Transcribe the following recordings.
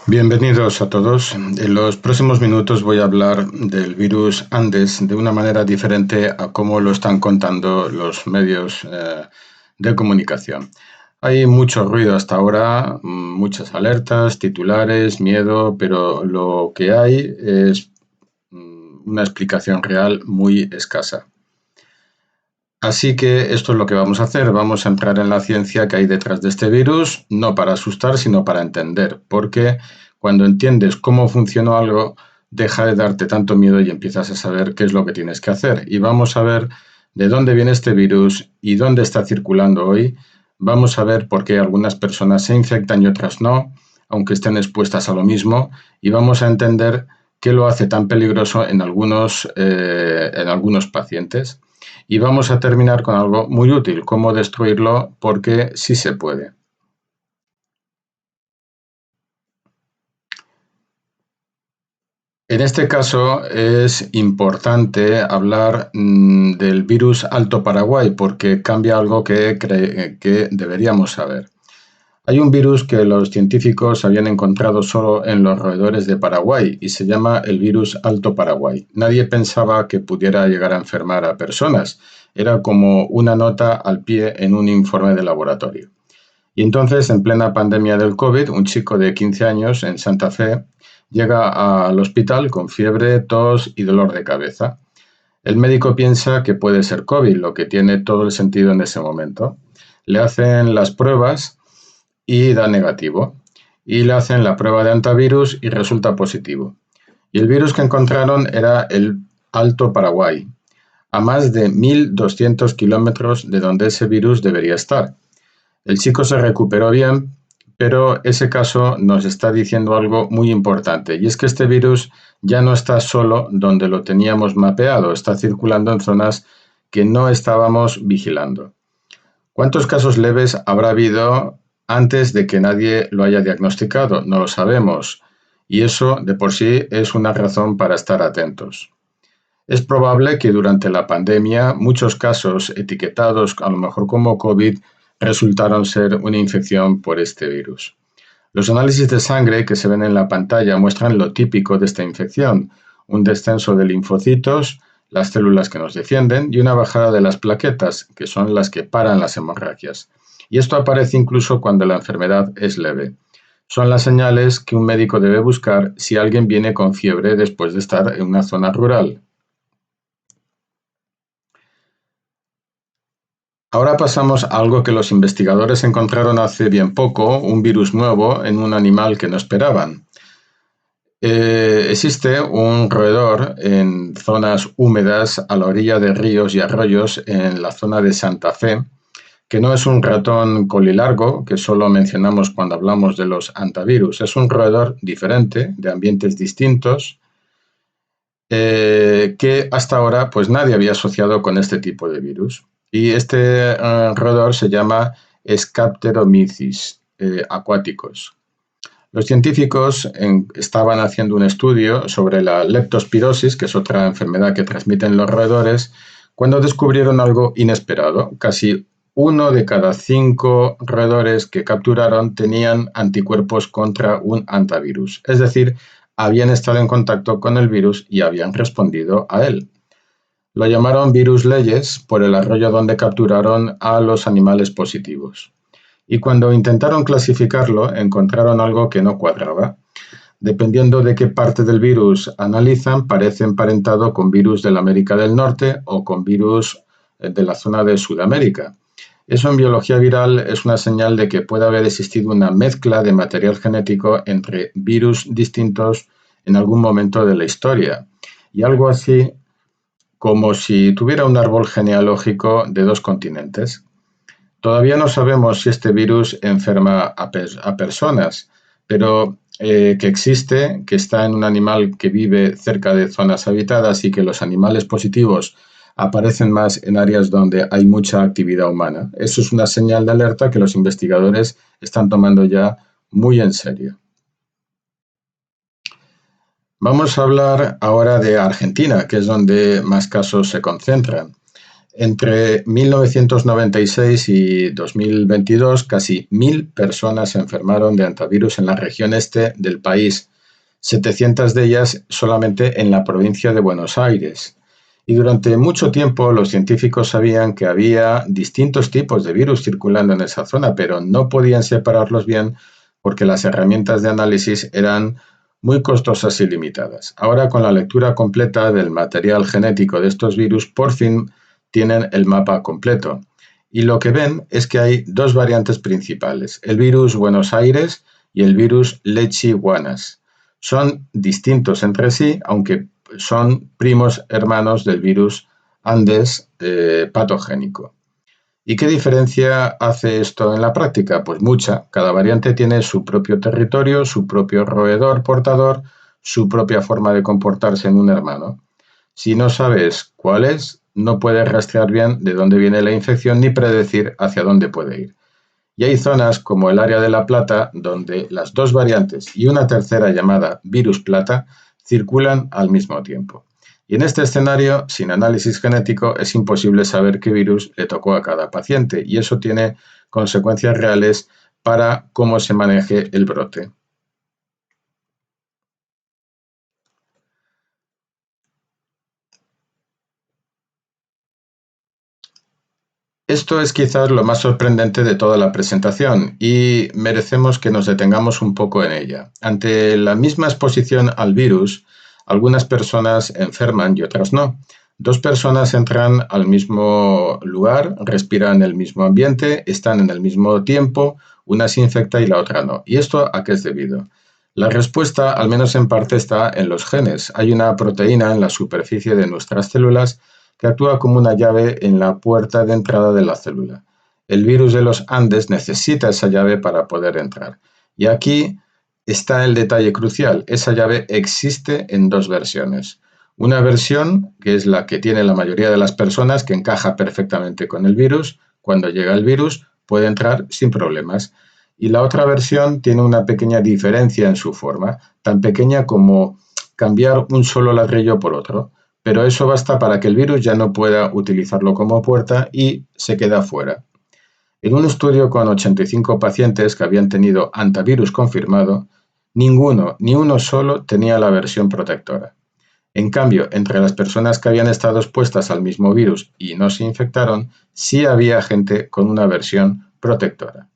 Bienvenidos a todos. En los próximos minutos voy a hablar del virus Andes de una manera diferente a cómo lo están contando los medios de comunicación. Hay mucho ruido hasta ahora, muchas alertas, titulares, miedo, pero lo que hay es una explicación real muy escasa. Así que esto es lo que vamos a hacer. Vamos a entrar en la ciencia que hay detrás de este virus, no para asustar, sino para entender. Porque cuando entiendes cómo funciona algo, deja de darte tanto miedo y empiezas a saber qué es lo que tienes que hacer. Y vamos a ver de dónde viene este virus y dónde está circulando hoy. Vamos a ver por qué algunas personas se infectan y otras no, aunque estén expuestas a lo mismo. Y vamos a entender qué lo hace tan peligroso en algunos pacientes. Y vamos a terminar con algo muy útil, cómo destruirlo, porque sí se puede. En este caso es importante hablar del virus Alto Paraguay porque cambia algo que deberíamos saber. Hay un virus que los científicos habían encontrado solo en los roedores de Paraguay y se llama el virus Alto Paraguay. Nadie pensaba que pudiera llegar a enfermar a personas. Era como una nota al pie en un informe de laboratorio. Y entonces, en plena pandemia del COVID, un chico de 15 años en Santa Fe llega al hospital con fiebre, tos y dolor de cabeza. El médico piensa que puede ser COVID, lo que tiene todo el sentido en ese momento. Le hacen las pruebas y da negativo. Y le hacen la prueba de antivirus y resulta positivo. Y el virus que encontraron era el Alto Paraguay, a más de 1.200 kilómetros de donde ese virus debería estar. El chico se recuperó bien, pero ese caso nos está diciendo algo muy importante, y es que este virus ya no está solo donde lo teníamos mapeado, está circulando en zonas que no estábamos vigilando. ¿Cuántos casos leves habrá habido antes de que nadie lo haya diagnosticado? No lo sabemos, y eso de por sí es una razón para estar atentos. Es probable que durante la pandemia muchos casos etiquetados a lo mejor como COVID resultaron ser una infección por este virus. Los análisis de sangre que se ven en la pantalla muestran lo típico de esta infección, un descenso de linfocitos, las células que nos defienden, y una bajada de las plaquetas, que son las que paran las hemorragias. Y esto aparece incluso cuando la enfermedad es leve. Son las señales que un médico debe buscar si alguien viene con fiebre después de estar en una zona rural. Ahora pasamos a algo que los investigadores encontraron hace bien poco, un virus nuevo en un animal que no esperaban. Existe un roedor en zonas húmedas a la orilla de ríos y arroyos en la zona de Santa Fe, que no es un ratón colilargo, que solo mencionamos cuando hablamos de los antivirus. Es un roedor diferente, de ambientes distintos, que hasta ahora pues nadie había asociado con este tipo de virus. Y este roedor se llama Scapteromyces aquaticus. Los científicos estaban haciendo un estudio sobre la leptospirosis, que es otra enfermedad que transmiten los roedores, cuando descubrieron algo inesperado. Casi 1 de cada 5 roedores que capturaron tenían anticuerpos contra un antivirus. Es decir, habían estado en contacto con el virus y habían respondido a él. Lo llamaron virus Leyes por el arroyo donde capturaron a los animales positivos. Y cuando intentaron clasificarlo, encontraron algo que no cuadraba. Dependiendo de qué parte del virus analizan, parece emparentado con virus de la América del Norte o con virus de la zona de Sudamérica. Eso en biología viral es una señal de que puede haber existido una mezcla de material genético entre virus distintos en algún momento de la historia. Y algo así como si tuviera un árbol genealógico de 2 continentes. Todavía no sabemos si este virus enferma a personas, pero que existe, que está en un animal que vive cerca de zonas habitadas y que los animales positivos aparecen más en áreas donde hay mucha actividad humana. Eso es una señal de alerta que los investigadores están tomando ya muy en serio. Vamos a hablar ahora de Argentina, que es donde más casos se concentran. Entre 1996 y 2022, casi 1.000 personas se enfermaron de hantavirus en la región este del país, 700 de ellas solamente en la provincia de Buenos Aires. Y durante mucho tiempo los científicos sabían que había distintos tipos de virus circulando en esa zona, pero no podían separarlos bien porque las herramientas de análisis eran muy costosas y limitadas. Ahora, con la lectura completa del material genético de estos virus, por fin tienen el mapa completo. Y lo que ven es que hay dos variantes principales, el virus Buenos Aires y el virus Lechi-Guanas. Son distintos entre sí, aunque son primos hermanos del virus Andes patogénico. ¿Y qué diferencia hace esto en la práctica? Pues mucha. Cada variante tiene su propio territorio, su propio roedor portador, su propia forma de comportarse en un hermano. Si no sabes cuál es, no puedes rastrear bien de dónde viene la infección ni predecir hacia dónde puede ir. Y hay zonas como el área de La Plata donde las dos variantes y una tercera llamada virus plata circulan al mismo tiempo. Y en este escenario, sin análisis genético, es imposible saber qué virus le tocó a cada paciente y eso tiene consecuencias reales para cómo se maneje el brote. Esto es quizás lo más sorprendente de toda la presentación y merecemos que nos detengamos un poco en ella. Ante la misma exposición al virus, algunas personas enferman y otras no. Dos personas entran al mismo lugar, respiran el mismo ambiente, están en el mismo tiempo, una se infecta y la otra no. ¿Y esto a qué es debido? La respuesta, al menos en parte, está en los genes. Hay una proteína en la superficie de nuestras células que actúa como una llave en la puerta de entrada de la célula. El virus de los Andes necesita esa llave para poder entrar. Y aquí está el detalle crucial. Esa llave existe en dos versiones. Una versión, que es la que tiene la mayoría de las personas, que encaja perfectamente con el virus. Cuando llega el virus, puede entrar sin problemas. Y la otra versión tiene una pequeña diferencia en su forma, tan pequeña como cambiar un solo ladrillo por otro. Pero eso basta para que el virus ya no pueda utilizarlo como puerta y se queda fuera. En un estudio con 85 pacientes que habían tenido antivirus confirmado, ninguno, ni uno solo, tenía la versión protectora. En cambio, entre las personas que habían estado expuestas al mismo virus y no se infectaron, sí había gente con una versión protectora.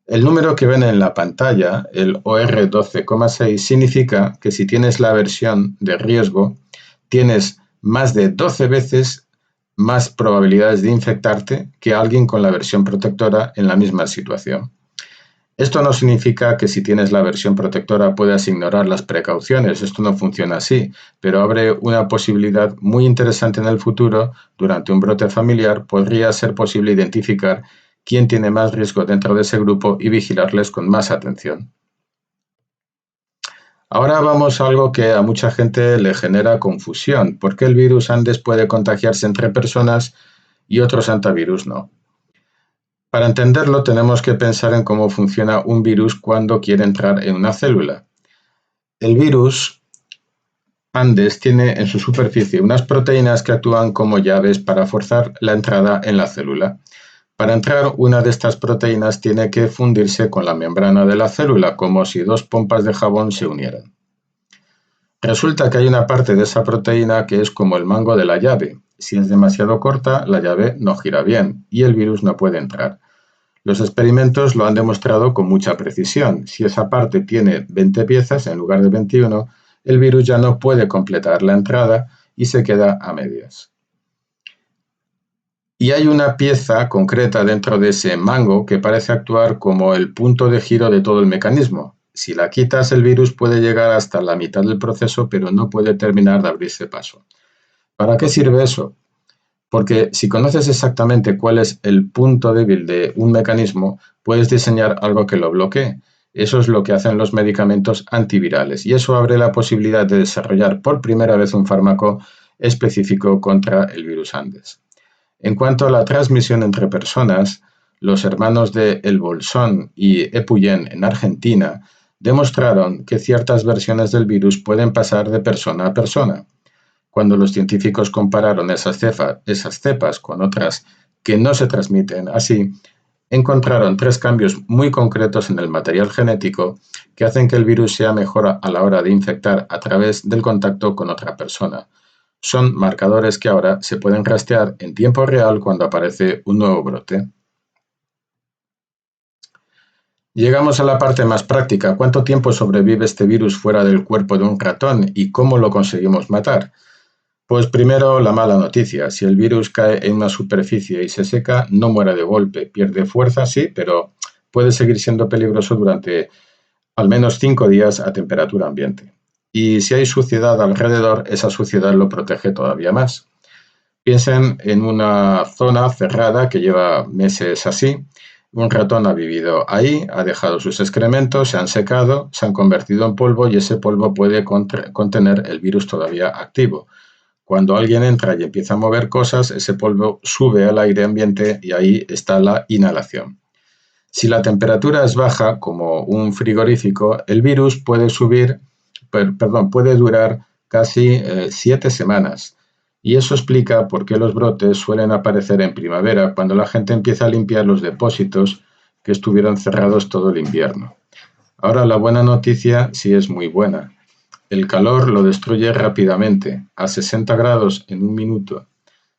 El número que ven en la pantalla, el OR12,6, significa que si tienes la versión de riesgo, tienes más de 12 veces más probabilidades de infectarte que alguien con la versión protectora en la misma situación. Esto no significa que si tienes la versión protectora puedas ignorar las precauciones, esto no funciona así, pero abre una posibilidad muy interesante en el futuro. Durante un brote familiar podría ser posible identificar quién tiene más riesgo dentro de ese grupo y vigilarles con más atención. Ahora vamos a algo que a mucha gente le genera confusión. ¿Por qué el virus Andes puede contagiarse entre personas y otros antivirus no? Para entenderlo tenemos que pensar en cómo funciona un virus cuando quiere entrar en una célula. El virus Andes tiene en su superficie unas proteínas que actúan como llaves para forzar la entrada en la célula. Para entrar, una de estas proteínas tiene que fundirse con la membrana de la célula, como si dos pompas de jabón se unieran. Resulta que hay una parte de esa proteína que es como el mango de la llave. Si es demasiado corta, la llave no gira bien y el virus no puede entrar. Los experimentos lo han demostrado con mucha precisión. Si esa parte tiene 20 piezas en lugar de 21, el virus ya no puede completar la entrada y se queda a medias. Y hay una pieza concreta dentro de ese mango que parece actuar como el punto de giro de todo el mecanismo. Si la quitas, el virus puede llegar hasta la mitad del proceso, pero no puede terminar de abrirse paso. ¿Para qué sirve eso? Porque si conoces exactamente cuál es el punto débil de un mecanismo, puedes diseñar algo que lo bloquee. Eso es lo que hacen los medicamentos antivirales y eso abre la posibilidad de desarrollar por primera vez un fármaco específico contra el virus Andes. En cuanto a la transmisión entre personas, los hermanos de El Bolsón y Epuyén en Argentina demostraron que ciertas versiones del virus pueden pasar de persona a persona. Cuando los científicos compararon esas cepas con otras que no se transmiten así, encontraron 3 cambios muy concretos en el material genético que hacen que el virus sea mejor a la hora de infectar a través del contacto con otra persona. Son marcadores que ahora se pueden rastrear en tiempo real cuando aparece un nuevo brote. Llegamos a la parte más práctica. ¿Cuánto tiempo sobrevive este virus fuera del cuerpo de un ratón y cómo lo conseguimos matar? Pues primero la mala noticia. Si el virus cae en una superficie y se seca, no muere de golpe. Pierde fuerza, sí, pero puede seguir siendo peligroso durante al menos 5 días a temperatura ambiente. Y si hay suciedad alrededor, esa suciedad lo protege todavía más. Piensen en una zona cerrada que lleva meses así. Un ratón ha vivido ahí, ha dejado sus excrementos, se han secado, se han convertido en polvo y ese polvo puede contener el virus todavía activo. Cuando alguien entra y empieza a mover cosas, ese polvo sube al aire ambiente y ahí está la inhalación. Si la temperatura es baja, como un frigorífico, el virus puede durar casi 7 semanas. Y eso explica por qué los brotes suelen aparecer en primavera, cuando la gente empieza a limpiar los depósitos que estuvieron cerrados todo el invierno. Ahora la buena noticia sí es muy buena. El calor lo destruye rápidamente, a 60 grados en un minuto.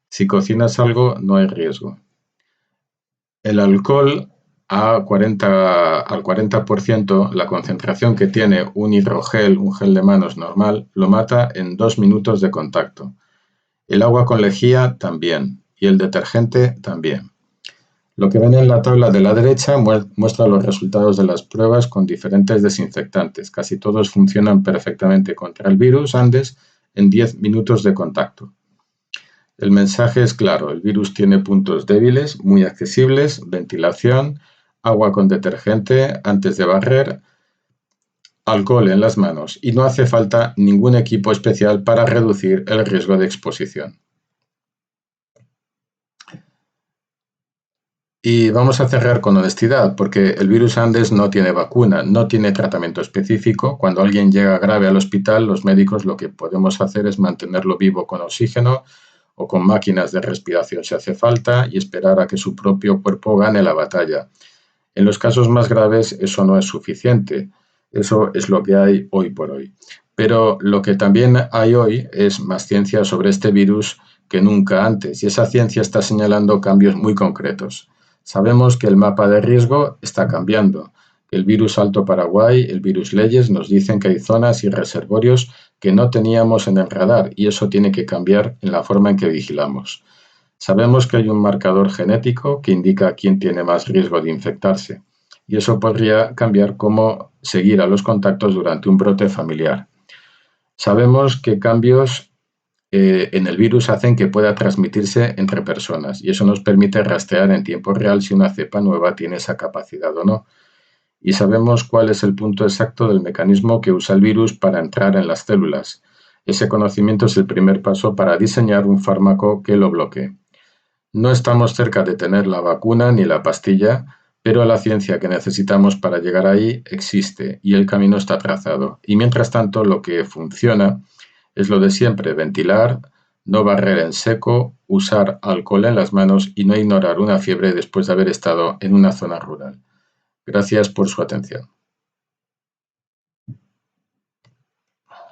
Si cocinas algo, no hay riesgo. El alcohol al 40%, la concentración que tiene un hidrogel, un gel de manos normal, lo mata en 2 minutos de contacto. El agua con lejía también, y el detergente también. Lo que ven en la tabla de la derecha muestra los resultados de las pruebas con diferentes desinfectantes. Casi todos funcionan perfectamente contra el virus Andes en 10 minutos de contacto. El mensaje es claro, el virus tiene puntos débiles, muy accesibles: ventilación, agua con detergente antes de barrer, alcohol en las manos, y no hace falta ningún equipo especial para reducir el riesgo de exposición. Y vamos a cerrar con honestidad, porque el virus Andes no tiene vacuna, no tiene tratamiento específico. Cuando alguien llega grave al hospital, los médicos lo que podemos hacer es mantenerlo vivo con oxígeno o con máquinas de respiración si hace falta y esperar a que su propio cuerpo gane la batalla. En los casos más graves eso no es suficiente. Eso es lo que hay hoy por hoy. Pero lo que también hay hoy es más ciencia sobre este virus que nunca antes, y esa ciencia está señalando cambios muy concretos. Sabemos que el mapa de riesgo está cambiando. El virus Alto Paraguay, el virus Leyes nos dicen que hay zonas y reservorios que no teníamos en el radar, y eso tiene que cambiar en la forma en que vigilamos. Sabemos que hay un marcador genético que indica quién tiene más riesgo de infectarse, y eso podría cambiar cómo seguir a los contactos durante un brote familiar. Sabemos que cambios en el virus hacen que pueda transmitirse entre personas, y eso nos permite rastrear en tiempo real si una cepa nueva tiene esa capacidad o no. Y sabemos cuál es el punto exacto del mecanismo que usa el virus para entrar en las células. Ese conocimiento es el primer paso para diseñar un fármaco que lo bloquee. No estamos cerca de tener la vacuna ni la pastilla, pero la ciencia que necesitamos para llegar ahí existe y el camino está trazado. Y mientras tanto, lo que funciona es lo de siempre: ventilar, no barrer en seco, usar alcohol en las manos y no ignorar una fiebre después de haber estado en una zona rural. Gracias por su atención.